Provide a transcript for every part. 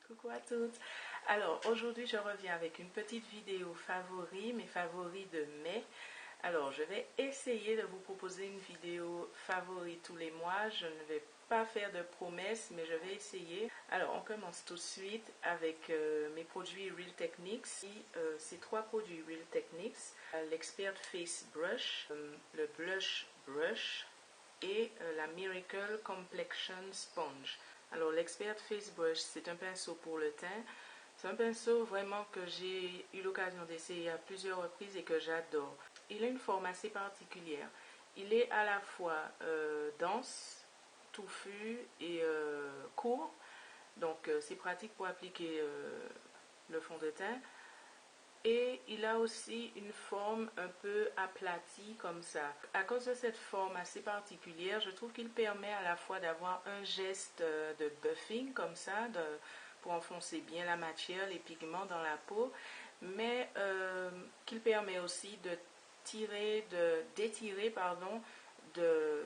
Coucou à toutes. Alors aujourd'hui je reviens avec une petite vidéo favoris, mes favoris de mai. Alors je vais essayer de vous proposer une vidéo favoris tous les mois. Je ne vais pas faire de promesses mais je vais essayer. Alors on commence tout de suite avec mes produits Real Techniques. Ces trois produits Real Techniques, l'Expert Face Brush, le Blush Brush et la Miracle Complexion Sponge. Alors l'Expert Face Brush, c'est un pinceau pour le teint. C'est un pinceau vraiment que j'ai eu l'occasion d'essayer à plusieurs reprises et que j'adore. Il a une forme assez particulière. Il est à la fois dense, touffu et court. Donc c'est pratique pour appliquer le fond de teint. Et il a aussi une forme un peu aplatie comme ça. À cause de cette forme assez particulière, je trouve qu'il permet à la fois d'avoir un geste de buffing comme ça, pour enfoncer bien la matière, les pigments dans la peau, mais qu'il permet aussi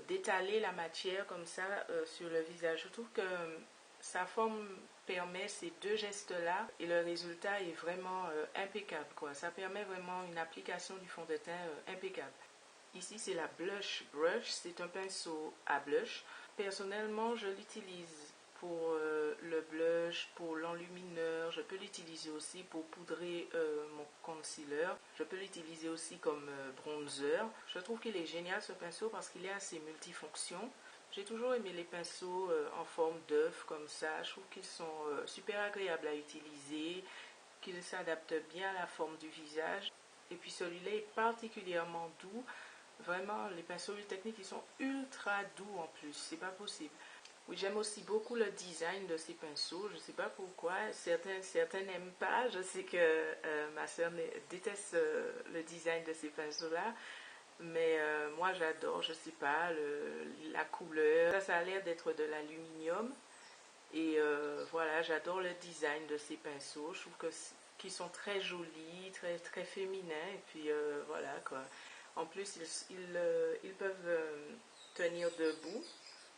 d'étaler la matière comme ça sur le visage. Je trouve que sa forme permet ces deux gestes-là et le résultat est vraiment impeccable, quoi. Ça permet vraiment une application du fond de teint impeccable. Ici, c'est la Blush Brush. C'est un pinceau à blush. Personnellement, je l'utilise pour le blush, pour l'enlumineur. Je peux l'utiliser aussi pour poudrer mon concealer. Je peux l'utiliser aussi comme bronzer. Je trouve qu'il est génial ce pinceau parce qu'il est assez multifonction. J'ai toujours aimé les pinceaux en forme d'œuf comme ça. Je trouve qu'ils sont super agréables à utiliser, qu'ils s'adaptent bien à la forme du visage. Et puis celui-là est particulièrement doux. Vraiment, les pinceaux Real Techniques, ils sont ultra doux en plus. C'est pas possible. Oui, j'aime aussi beaucoup le design de ces pinceaux. Je ne sais pas pourquoi. Certains n'aiment pas. Je sais que ma soeur déteste le design de ces pinceaux-là. Mais moi j'adore, je sais pas, la couleur. Ça a l'air d'être de l'aluminium. Et voilà, j'adore le design de ces pinceaux. Je trouve qu'ils sont très jolis, très féminins. Et puis voilà quoi. En plus, ils peuvent tenir debout.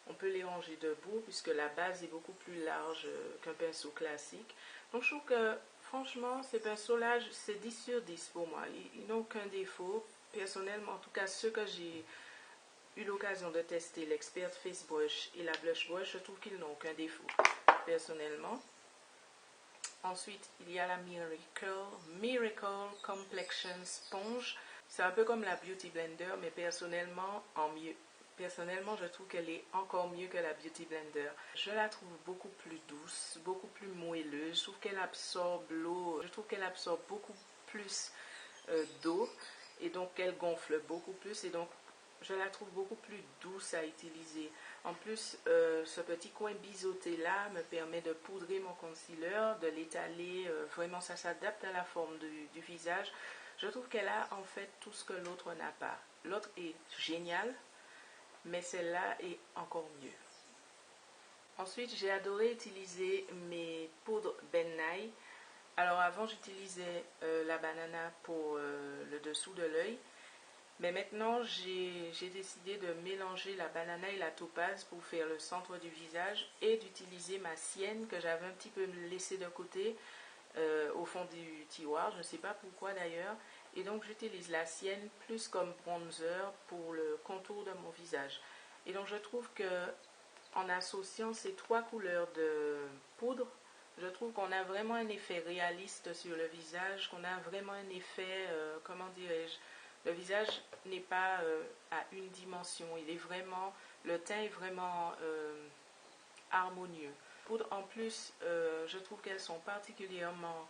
On peut les ranger debout puisque la base est beaucoup plus large qu'un pinceau classique. Donc je trouve que franchement, ces pinceaux-là, c'est 10 sur 10 pour moi. Ils n'ont aucun défaut. Personnellement, en tout cas ceux que j'ai eu l'occasion de tester, l'Expert Face Brush et la Blush Brush, je trouve qu'ils n'ont aucun défaut, personnellement. Ensuite, il y a la Miracle Complexion Sponge. C'est un peu comme la Beauty Blender, mais personnellement, en mieux. Personnellement, je trouve qu'elle est encore mieux que la Beauty Blender. Je la trouve beaucoup plus douce, beaucoup plus moelleuse. Je trouve qu'elle absorbe l'eau. Je trouve qu'elle absorbe beaucoup plus d'eau. Et donc, elle gonfle beaucoup plus. Et donc, je la trouve beaucoup plus douce à utiliser. En plus, ce petit coin biseauté là me permet de poudrer mon concealer, de l'étaler. Vraiment, ça s'adapte à la forme du visage. Je trouve qu'elle a en fait tout ce que l'autre n'a pas. L'autre est géniale, mais celle-là est encore mieux. Ensuite, j'ai adoré utiliser mes poudres Ben Nye. Alors avant, j'utilisais la banana pour le dessous de l'œil. Mais maintenant, j'ai décidé de mélanger la banana et la topaze pour faire le centre du visage et d'utiliser ma sienne que j'avais un petit peu laissée de côté au fond du tiroir. Je ne sais pas pourquoi d'ailleurs. Et donc, j'utilise la sienne plus comme bronzer pour le contour de mon visage. Et donc, je trouve que en associant ces trois couleurs de poudre, je trouve qu'on a vraiment un effet réaliste sur le visage, qu'on a vraiment un effet, comment dirais-je, le visage n'est pas à une dimension, le teint est vraiment harmonieux. Poudre, en plus, je trouve qu'elles sont particulièrement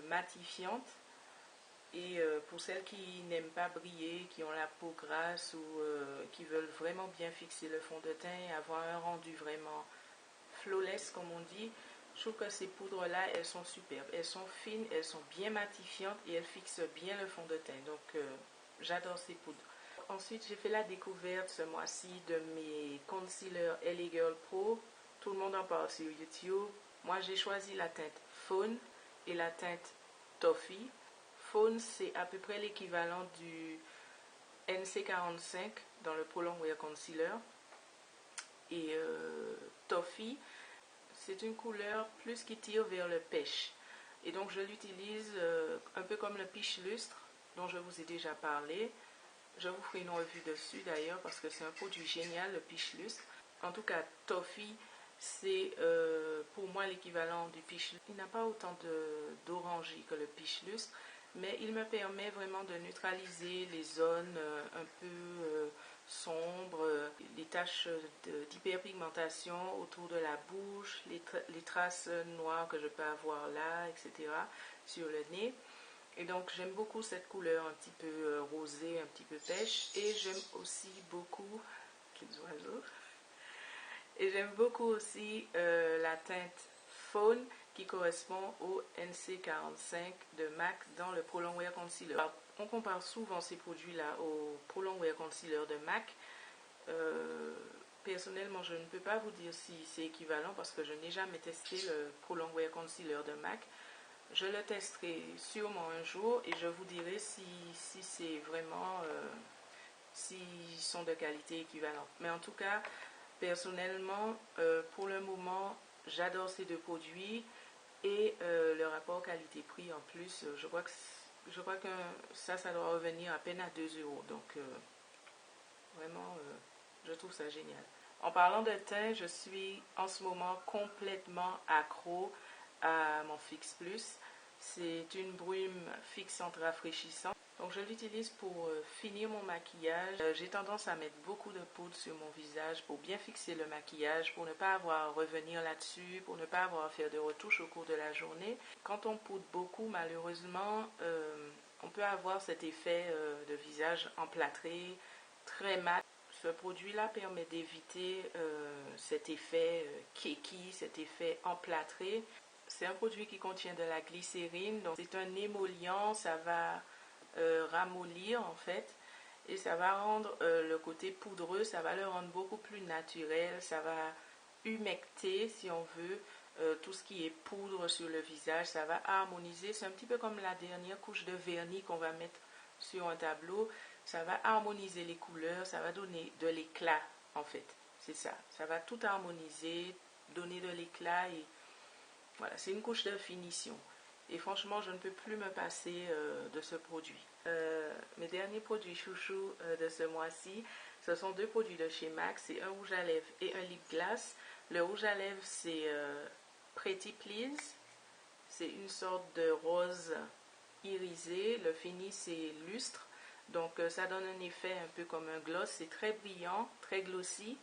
matifiantes. Et pour celles qui n'aiment pas briller, qui ont la peau grasse ou qui veulent vraiment bien fixer le fond de teint et avoir un rendu vraiment flawless comme on dit, je trouve que ces poudres-là, elles sont superbes. Elles sont fines, elles sont bien matifiantes et elles fixent bien le fond de teint. Donc j'adore ces poudres. Ensuite, j'ai fait la découverte ce mois-ci de mes concealers LA Girl Pro. Tout le monde en parle sur YouTube. Moi, j'ai choisi la teinte Fawn et la teinte Toffee. Fawn, c'est à peu près l'équivalent du NC45 dans le Pro Longwear Concealer. Et Toffee, c'est une couleur plus qui tire vers le pêche. Et donc je l'utilise un peu comme le Peach Lustre dont je vous ai déjà parlé. Je vous ferai une revue dessus d'ailleurs parce que c'est un produit génial, le Peach Lustre. En tout cas, Toffee, c'est pour moi l'équivalent du Peach Lustre. Il n'a pas autant d'orangerie que le Peach Lustre, mais il me permet vraiment de neutraliser les zones un peu sombres, les taches d'hyperpigmentation autour de la bouche, les traces noires que je peux avoir là, etc. sur le nez. Et donc j'aime beaucoup cette couleur un petit peu rosée, un petit peu pêche. Et j'aime aussi beaucoup les oiseaux. Et j'aime beaucoup aussi la teinte Faune qui correspond au NC45 de MAC dans le Pro Longwear Concealer. Alors, on compare souvent ces produits-là au Pro Longwear Concealer de MAC. Personnellement, je ne peux pas vous dire si c'est équivalent parce que je n'ai jamais testé le Pro Longwear Concealer de MAC. Je le testerai sûrement un jour et je vous dirai si c'est vraiment, s'ils sont de qualité équivalente. Mais en tout cas, personnellement, pour le moment, j'adore ces deux produits et le rapport qualité-prix en plus, je crois que ça doit revenir à peine à 2 euros. Donc, vraiment, je trouve ça génial. En parlant de teint, je suis en ce moment complètement accro à mon Fix Plus. C'est une brume fixante rafraîchissante. Donc je l'utilise pour finir mon maquillage. J'ai tendance à mettre beaucoup de poudre sur mon visage pour bien fixer le maquillage, pour ne pas avoir à revenir là-dessus, pour ne pas avoir à faire de retouches au cours de la journée. Quand on poudre beaucoup, malheureusement, on peut avoir cet effet de visage emplâtré, très mat. Ce produit-là permet d'éviter cet effet keki, cet effet emplâtré. C'est un produit qui contient de la glycérine, donc c'est un émollient, ça va ramollir en fait, et ça va rendre le côté poudreux, ça va le rendre beaucoup plus naturel, ça va humecter si on veut tout ce qui est poudre sur le visage, ça va harmoniser, c'est un petit peu comme la dernière couche de vernis qu'on va mettre sur un tableau, ça va harmoniser les couleurs, ça va donner de l'éclat en fait, c'est ça, ça va tout harmoniser, donner de l'éclat et voilà, c'est une couche de finition. Et franchement, je ne peux plus me passer de ce produit. Mes derniers produits chouchou de ce mois-ci, ce sont deux produits de chez MAC. C'est un rouge à lèvres et un lip gloss. Le rouge à lèvres, c'est Pretty Please. C'est une sorte de rose irisé. Le fini, c'est lustre. Donc, ça donne un effet un peu comme un gloss. C'est très brillant, très glossy.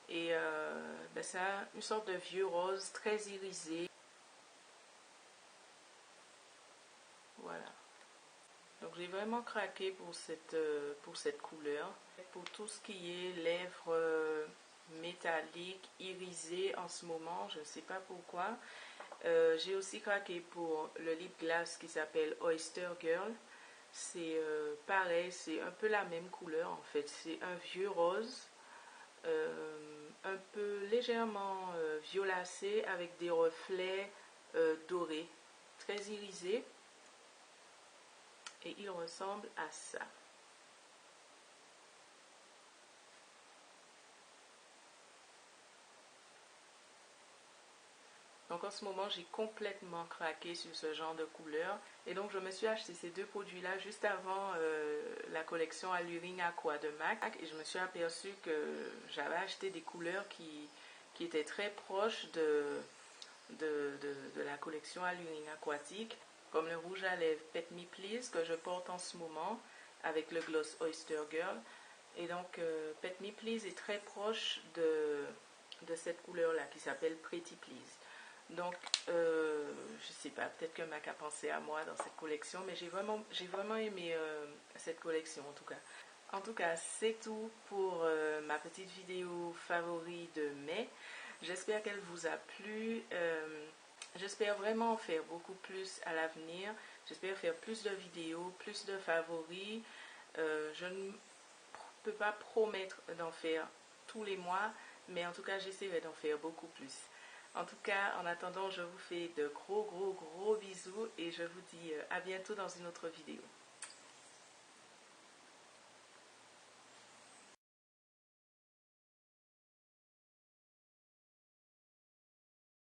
Et c'est une sorte de vieux rose très irisé. Voilà. Donc j'ai vraiment craqué pour cette couleur. Pour tout ce qui est lèvres métalliques, irisées en ce moment, je ne sais pas pourquoi. J'ai aussi craqué pour le lip gloss qui s'appelle Oyster Girl. C'est pareil, c'est un peu la même couleur en fait. C'est un vieux rose. Un peu légèrement violacé avec des reflets dorés, très irisés, et il ressemble à ça. Donc en ce moment, j'ai complètement craqué sur ce genre de couleur. Et donc je me suis acheté ces deux produits-là juste avant la collection Alluring Aqua de MAC. Et je me suis aperçue que j'avais acheté des couleurs qui étaient très proches de la collection Alluring Aquatique. Comme le rouge à lèvres Pet Me Please que je porte en ce moment avec le gloss Oyster Girl. Et donc Pet Me Please est très proche de cette couleur-là qui s'appelle Pretty Please. Donc, je sais pas, peut-être que MAC a pensé à moi dans cette collection, mais j'ai vraiment aimé cette collection en tout cas. En tout cas, c'est tout pour ma petite vidéo favori de mai. J'espère qu'elle vous a plu. J'espère vraiment en faire beaucoup plus à l'avenir. J'espère faire plus de vidéos, plus de favoris. Je ne peux pas promettre d'en faire tous les mois, mais en tout cas, j'essaierai d'en faire beaucoup plus. En tout cas, en attendant, je vous fais de gros bisous et je vous dis à bientôt dans une autre vidéo.